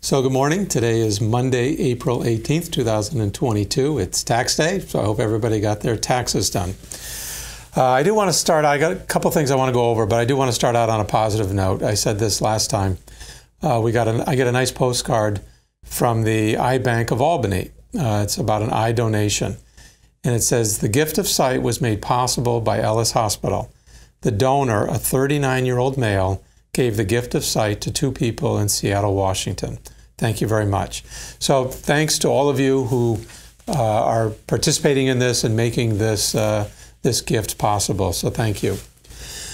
So good morning. Today is Monday, April 18th, 2022. It's tax day, so I hope everybody got their taxes done. I do want to start, I got a couple things I want to go over, but I do want to start out on a positive note. I said this last time. I get a nice postcard from the Eye Bank of Albany. It's about an eye donation. And it says, the gift of sight was made possible by Ellis Hospital. The donor, a 39-year-old male, gave the gift of sight to 2 people in Seattle, Washington. Thank you very much. So thanks to all of you who are participating in this and making this, this gift possible. So thank you.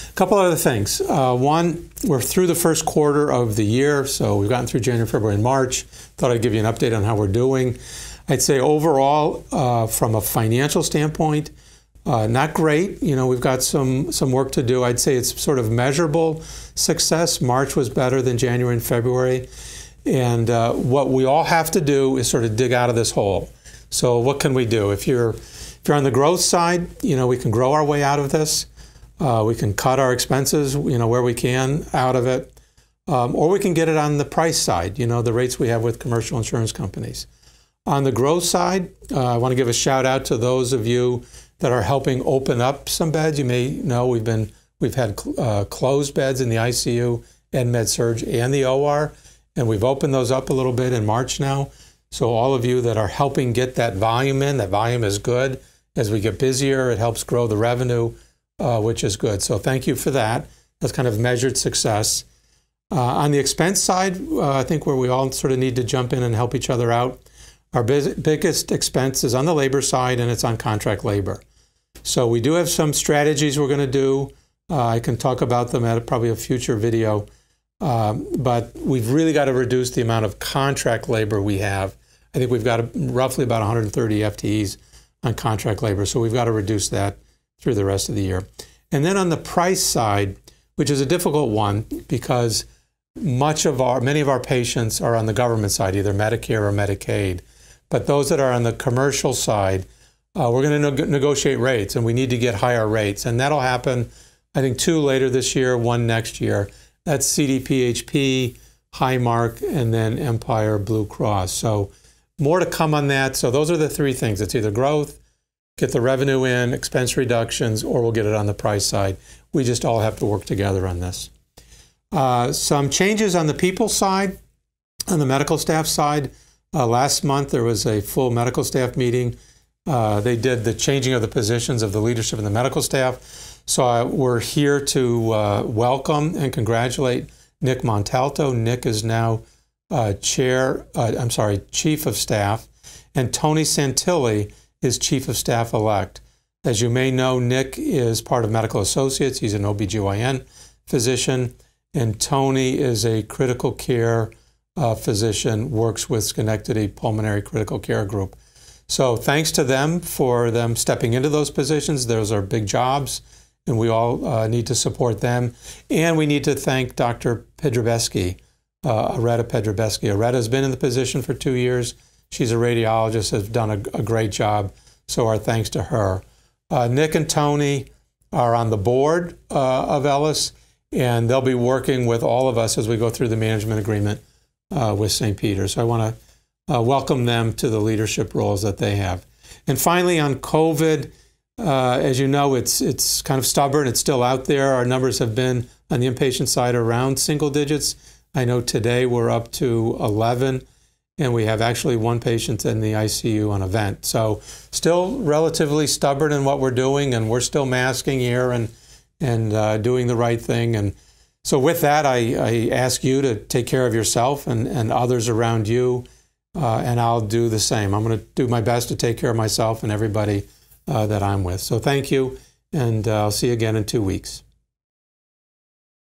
A couple other things. One, we're through the first quarter of the year. So we've gotten through January, February, and March. Thought I'd give you an update on how we're doing. I'd say overall, from a financial standpoint, not great. You know, we've got some work to do. I'd say it's sort of measurable success. March was better than January and February. And what we all have to do is sort of dig out of this hole. So what can we do? If you're on the growth side, you know, we can grow our way out of this. We can cut our expenses, you know, where we can out of it. Or we can get it on the price side, you know, the rates we have with commercial insurance companies. On the growth side, I want to give a shout out to those of you that are helping open up some beds. You may know we've had closed beds in the ICU and Med-Surg and the OR, and we've opened those up a little bit in March now. So all of you that are helping get that volume in, that volume is good. As we get busier, it helps grow the revenue, which is good. So thank you for that. That's kind of measured success. On the expense side, I think where we all sort of need to jump in and help each other out, our biggest expense is on the labor side, and it's on contract labor. So we do have some strategies we're going to do. I can talk about them at probably a future video. But we've really got to reduce the amount of contract labor we have. I think we've got roughly about 130 FTEs on contract labor. So we've got to reduce that through the rest of the year. And then on the price side, which is a difficult one because many of our patients are on the government side, either Medicare or Medicaid. But those that are on the commercial side, we're going to negotiate rates, and we need to get higher rates. And that'll happen, I think, 2 later this year, 1 next year. That's CDPHP, Highmark, and then Empire Blue Cross. So more to come on that. So those are the 3 things. It's either growth, get the revenue in, expense reductions, or we'll get it on the price side. We just all have to work together on this. Some changes on the people side, on the medical staff side. Last month, there was a full medical staff meeting. They did the changing of the positions of the leadership and the medical staff. So we're here to welcome and congratulate Nick Montalto. Nick is now Chief of Staff, and Tony Santilli is Chief of Staff-elect. As you may know, Nick is part of Medical Associates. He's an OBGYN physician, and Tony is a critical care physician, works with Schenectady Pulmonary Critical Care Group. So thanks to them for them stepping into those positions. Those are big jobs, and we all need to support them. And we need to thank Dr. Pedrobeski, Areta Pedrobeski. Areta has been in the position for 2 years. She's a radiologist, has done a great job, so our thanks to her. Nick and Tony are on the board of Ellis, and they'll be working with all of us as we go through the management agreement with St. Peter's. So I want to welcome them to the leadership roles that they have. And finally, on COVID, as you know, it's kind of stubborn. It's still out there. Our numbers have been on the inpatient side around single digits. I know today we're up to 11, and we have actually 1 patient in the ICU on a vent. So still relatively stubborn in what we're doing, and we're still masking here and doing the right thing. And so with that, I ask you to take care of yourself and others around you, and I'll do the same. I'm going to do my best to take care of myself and everybody that I'm with. So thank you, and I'll see you again in 2 weeks.